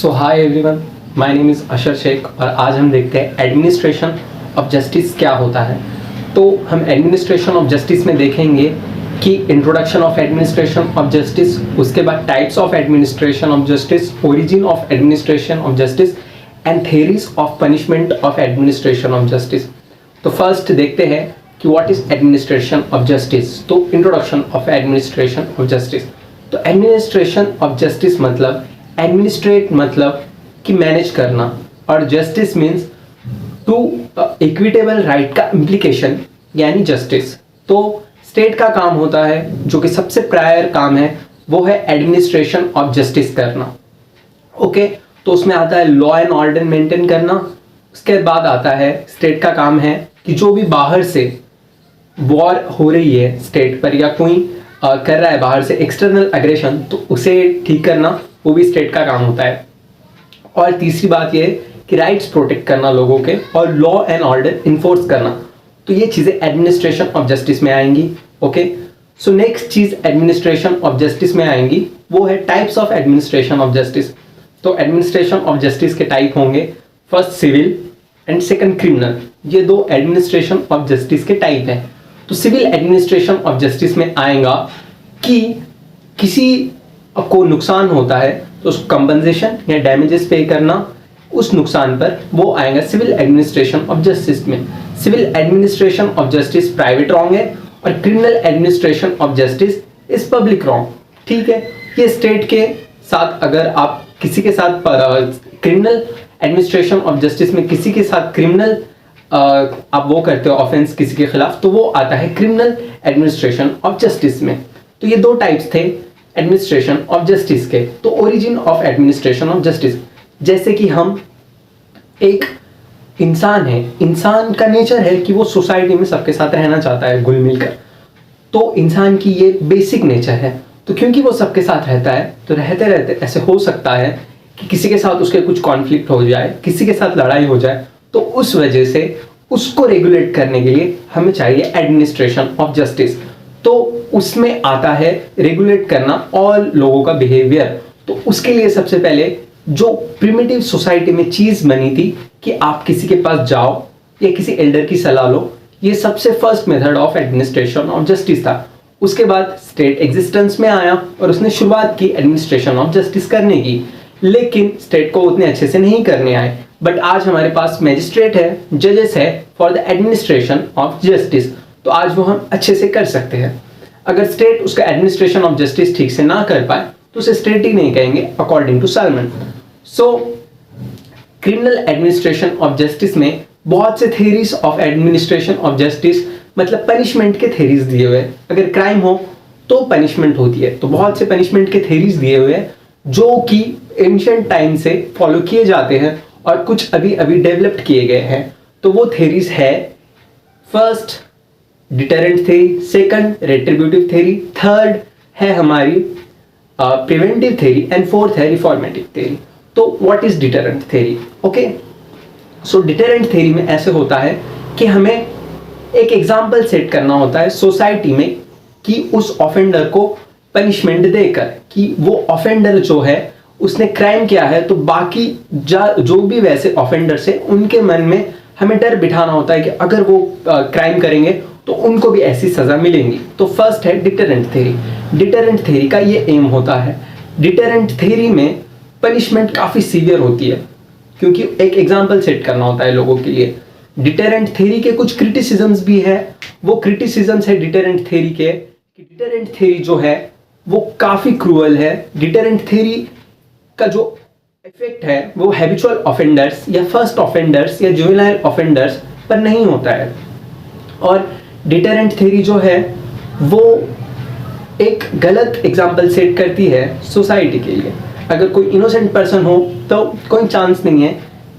So hi everyone, my name is Ashar Sheikh और आज हम देखते हैं एडमिनिस्ट्रेशन ऑफ जस्टिस क्या होता है। तो हम एडमिनिस्ट्रेशन ऑफ जस्टिस में देखेंगे कि introduction of administration of justice, उसके बाद types of administration of justice, origin of administration of justice and theories of punishment of administration of justice. तो फर्स्ट देखते हैं कि what is administration of justice. तो introduction of administration of justice. तो administration of justice मतलब administrate मतलब कि manage करना, और justice means to equitable right का इम्प्लीकेशन यानी जस्टिस। तो स्टेट का काम होता है, जो कि सबसे प्रायर काम है, वो है एडमिनिस्ट्रेशन ऑफ जस्टिस करना। ओके, तो उसमें आता है लॉ एंड ऑर्डर मेंटेन करना। उसके बाद आता है स्टेट का काम है कि जो भी बाहर से वॉर हो रही है स्टेट पर, या कोई कर रहा है बाहर से एक्सटर्नल अग्रेशन, तो उसे ठीक करना वो भी स्टेट का काम होता है। और तीसरी बात ये कि राइट्स प्रोटेक्ट करना लोगों के, और लॉ एंड ऑर्डर इन्फोर्स करना। तो ये चीज़ें एडमिनिस्ट्रेशन ऑफ जस्टिस में आएंगी। ओके, सो नेक्स्ट चीज़ एडमिनिस्ट्रेशन ऑफ जस्टिस में आएंगी, वो है types of administration of justice. तो एडमिनिस्ट्रेशन ऑफ जस्टिस के टाइप होंगे, first civil and second criminal. ये दो एडमिनिस्ट्रेशन ऑफ जस्टिस के टाइप हैं। तो सिविल एडमिनिस्ट्रेशन ऑफ जस्टिस में आएगा कि किसी को नुकसान होता है तो उसको कंपनसेशन या डैमेजेस पे करना, उस नुकसान पर, वो आएगा सिविल एडमिनिस्ट्रेशन ऑफ जस्टिस में। Civil administration of justice private wrong है, और criminal administration of justice is public wrong. ठीक है, ये स्टेट के साथ, अगर आप किसी के साथ क्रिमिनल एडमिनिस्ट्रेशन ऑफ जस्टिस में किसी के साथ क्रिमिनल आप वो करते हो ऑफेंस किसी के खिलाफ, तो वो आता है क्रिमिनल एडमिनिस्ट्रेशन ऑफ जस्टिस में। तो ये दो टाइप्स थे एडमिनिस्ट्रेशन ऑफ जस्टिस के। तो origin of administration of justice, जैसे कि हम एक इंसान है, इंसान का नेचर है कि वो सोसाइटी में सबके साथ रहना चाहता है घुल मिलकर। तो इंसान की ये बेसिक नेचर है। तो क्योंकि वो सबके साथ रहता है, तो रहते रहते ऐसे हो सकता है कि किसी के साथ उसके कुछ कॉन्फ्लिक्ट हो जाए, किसी के साथ लड़ाई हो जाए, तो उस वजह से उसको रेगुलेट करने के लिए हमें चाहिए एडमिनिस्ट्रेशन ऑफ जस्टिस। तो उसमें आता है रेगुलेट करना ऑल लोगों का बिहेवियर। तो उसके लिए सबसे पहले जो प्रिमिटिव सोसाइटी में चीज बनी थी कि आप किसी के पास जाओ या किसी एल्डर की सलाह लो, ये सबसे first method of administration of justice था। उसके बाद स्टेट एग्जिस्टेंस में आया और उसने शुरुआत की एडमिनिस्ट्रेशन ऑफ जस्टिस करने की, लेकिन स्टेट को उतने अच्छे से नहीं करने आए। बट आज हमारे पास मैजिस्ट्रेट है, जजेस है for the administration of justice, तो आज वो हम अच्छे से कर सकते हैं। अगर स्टेट उसका एडमिनिस्ट्रेशन ऑफ जस्टिस ठीक से ना कर पाए तो उसे स्टेट ही नहीं कहेंगे, according to Salmond. So criminal administration of justice में बहुत से theories of administration of justice, मतलब पनिशमेंट के थेरीज दिए हुए हैं। अगर क्राइम हो तो पनिशमेंट होती है, तो बहुत से पनिशमेंट के थेरीज दिए हुए हैं जो कि एंशिएंट टाइम से फॉलो किए जाते हैं और कुछ अभी अभी डेवलप्ड किए गए हैं। तो वो थेरीज है, first deterrent theory, second retributive theory, third है हमारी प्रिवेंटिव थेरी, एंड फोर्थ है रिफॉर्मेटिव थेरी। तो what is deterrent theory? Okay, so deterrent theory में ऐसे होता है कि हमें एक एग्जाम्पल सेट करना होता है सोसाइटी में कि उस ऑफेंडर को पनिशमेंट देकर, कि वो ऑफेंडर जो है उसने क्राइम किया है, तो बाकी जो भी वैसे ऑफेंडर्स है उनके मन में हमें डर बिठाना होता है कि अगर वो क्राइम करेंगे तो उनको भी ऐसी सजा मिलेंगी। तो फर्स्ट है डिटरेंट थेरी। डिटरेंट थेरी का ये एम होता है। डिटरेंट थेरी में पनिशमेंट काफ़ी सीवियर होती है, क्योंकि एक एग्जाम्पल सेट करना होता है लोगों के लिए। डिटरेंट थेरी के कुछ क्रिटिसिजम्स भी है। वो क्रिटिसिजम्स है डिटरेंट थेरी के कि डिटरेंट थेरी जो है वो काफ़ी क्रूअल है। डिटरेंट थेरी का जो इफेक्ट है वो हैबिचुअल ऑफेंडर्स या फर्स्ट ऑफेंडर्स या जुवेनाइल ऑफेंडर्स पर नहीं होता है। और डिटरेंट थेरी जो है वो एक गलत एग्जाम्पल सेट करती है सोसाइटी के लिए। अगर कोई इनोसेंट पर्सन हो तो कोई चांस नहीं है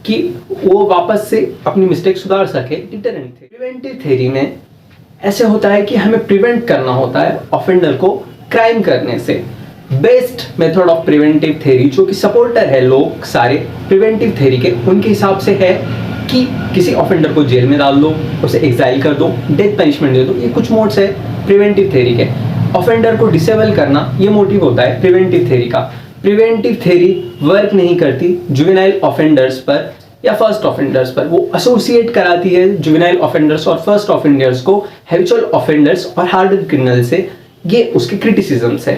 कि वो वापस से अपनी मिस्टेक सुधार सके। Deterrent theory. प्रिवेंटिव थेरी में ऐसे होता है कि हमें प्रिवेंट करना होता है ऑफेंडर को क्राइम करने से। Best method of preventive theory, जो कि सपोर्टर है लोग सारे प्रिवेंटिव थेरी के, उनके हिसाब से है कि किसी ऑफेंडर को जेल में डाल दो, उसे एग्जाइल कर दो, डेथ पनिशमेंट दे दो। ये कुछ मोड्स है प्रिवेंटिव थेरी के। ऑफेंडर को डिसेबल करना, ये मोटिव होता है प्रिवेंटिव थेरी का। प्रिवेंटिव थ्योरी वर्क नहीं करती जुवेनाइल ऑफेंडर्स पर या फर्स्ट ऑफेंडर्स पर। वो एसोसिएट कराती है जुवेनाइल ऑफेंडर्स और फर्स्ट ऑफेंडर्स को हैबिचुअल ऑफेंडर्स और हार्डन क्रिमिनल से। ये उसके क्रिटिसिज्म्स है।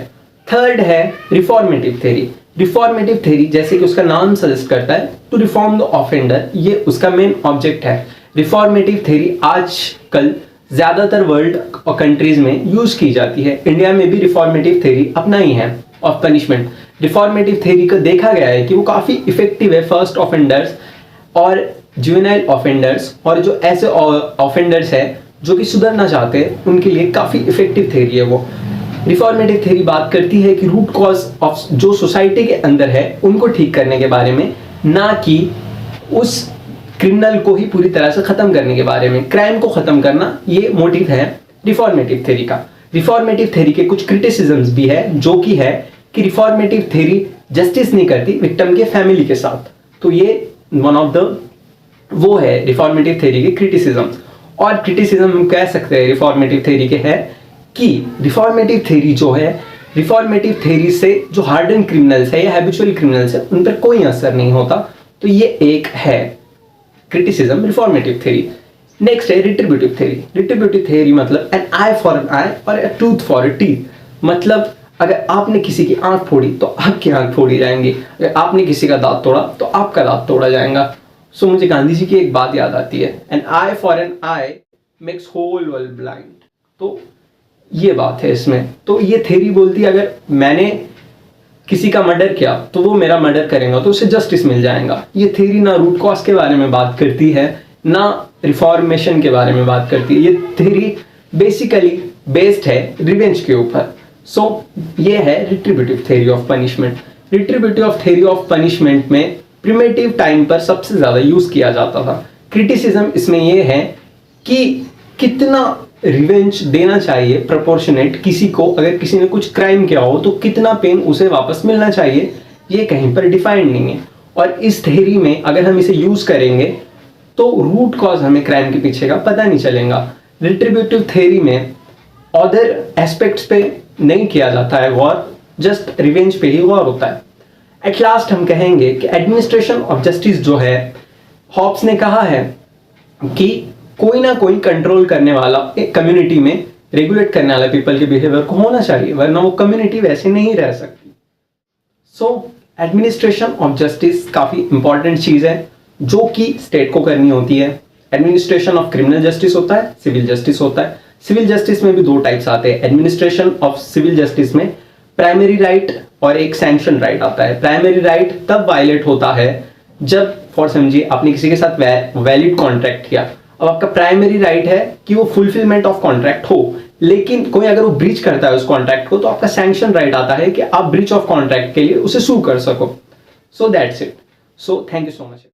थर्ड है रिफॉर्मेटिव थ्योरी। रिफॉर्मेटिव थ्योरी जैसे कि उसका नाम सजेस्ट करता है, टू रिफॉर्म द ऑफेंडर, ये उसका मेन ऑब्जेक्ट है। रिफॉर्मेटिव थ्योरी आजकल ज्यादातर वर्ल्ड और कंट्रीज में यूज की जाती है। इंडिया में भी रिफॉर्मेटिव थ्योरी अपनाई है ऑफ पनिशमेंट। रिफॉर्मेटिव थ्योरी को देखा गया है कि वो काफी इफेक्टिव है फर्स्ट ऑफेंडर्स और जुवेनाइल ऑफेंडर्स और जो ऐसे ऑफेंडर्स है जो कि सुधरना चाहते हैं उनके लिए काफी इफेक्टिव थ्योरी है वो। रिफॉर्मेटिव थ्योरी बात करती है कि रूट कॉज ऑफ जो सोसाइटी के अंदर है उनको ठीक करने के बारे में, ना कि उस क्रिमिनल को ही पूरी तरह से खत्म करने के बारे में। क्राइम को खत्म करना ये मोटिव है रिफॉर्मेटिव थ्योरी का। रिफॉर्मेटिव थ्योरी के कुछ क्रिटिसिज्म्स भी है, जो कि है कि रिफॉर्मेटिव थ्योरी जस्टिस नहीं करती विक्टिम के फैमिली के साथ। तो ये वन ऑफ द वो है रिफॉर्मेटिव थ्योरी के क्रिटिसिज्म। और क्रिटिसिज्म हम कह सकते हैं रिफॉर्मेटिव थ्योरी के है कि रिफॉर्मेटिव थ्योरी जो है, रिफॉर्मेटिव थ्योरी से जो हार्डन क्रिमिनल्स है या हैबिचुअल क्रिमिनल्स है उन पर कोई असर नहीं होता। तो ये एक है क्रिटिसिज्म रिफॉर्मेटिव थ्योरी। नेक्स्ट है रिट्रीब्यूटिव थ्योरी। रिट्रीब्यूटिव थ्योरी मतलब एन आई फॉर एन आई और ए टूथ फॉर ए टीथ। मतलब अगर आपने किसी की आंख फोड़ी तो आपकी आंख फोड़ी जाएंगी, अगर आपने किसी का दांत तोड़ा तो आपका दांत तोड़ा जाएगा। सो मुझे गांधी जी की एक बात याद आती है, an eye for an eye makes whole world blind. तो ये बात है इसमें। तो ये थ्योरी बोलती है अगर मैंने किसी का मर्डर किया तो वो मेरा मर्डर करेगा तो उसे जस्टिस मिल जाएगा। ये थ्योरी ना रूट कॉज के बारे में बात करती है ना रिफॉर्मेशन के बारे में बात करती है। ये थ्योरी बेसिकली बेस्ड है रिवेंज के ऊपर। सो ये है retributive theory of punishment. Retributive theory of punishment में प्रिमिटिव टाइम पर सबसे ज्यादा यूज किया जाता था। क्रिटिसिज्म इसमें ये है कि कितना रिवेंज देना चाहिए प्रोपोर्शनेट किसी को, अगर किसी ने कुछ क्राइम किया हो तो कितना पेन उसे वापस मिलना चाहिए, ये कहीं पर डिफाइंड नहीं है। और इस थ्योरी में अगर हम इसे यूज करेंगे तो रूट कॉज हमें क्राइम के पीछे का पता नहीं चलेगा। रिट्रीब्यूटिव थ्योरी में अदर एस्पेक्ट्स पे नहीं किया जाता है गौर, जस्ट रिवेंज पे ही गौर होता है। एट लास्ट हम कहेंगे कि एडमिनिस्ट्रेशन ऑफ जस्टिस जो है, हॉब्स ने कहा है कि कोई ना कोई कंट्रोल करने वाला एक कम्युनिटी में, रेगुलेट करने वाला पीपल के बिहेवियर को होना चाहिए, वरना वो कम्युनिटी वैसे नहीं रह सकती। सो एडमिनिस्ट्रेशन ऑफ जस्टिस काफी इंपॉर्टेंट चीज है जो कि स्टेट को करनी होती है। एडमिनिस्ट्रेशन ऑफ क्रिमिनल जस्टिस होता है, सिविल जस्टिस होता है। सिविल जस्टिस में भी दो टाइप्स आते हैं। एडमिनिस्ट्रेशन ऑफ सिविल जस्टिस में प्राइमरी राइट और एक सैंक्शन राइट आता है। प्राइमरी राइट तब वायलेट होता है जब, फॉर समझिए, आपने किसी के साथ वैलिड कॉन्ट्रैक्ट किया। अब आपका प्राइमरी राइट है कि वो फुलफिलमेंट ऑफ कॉन्ट्रैक्ट हो, लेकिन कोई अगर वो ब्रीच करता है उस कॉन्ट्रैक्ट को तो आपका सैंक्शन राइट आता है कि आप ब्रीच ऑफ कॉन्ट्रैक्ट के लिए उसे सू कर सको। So that's it. So thank you so much.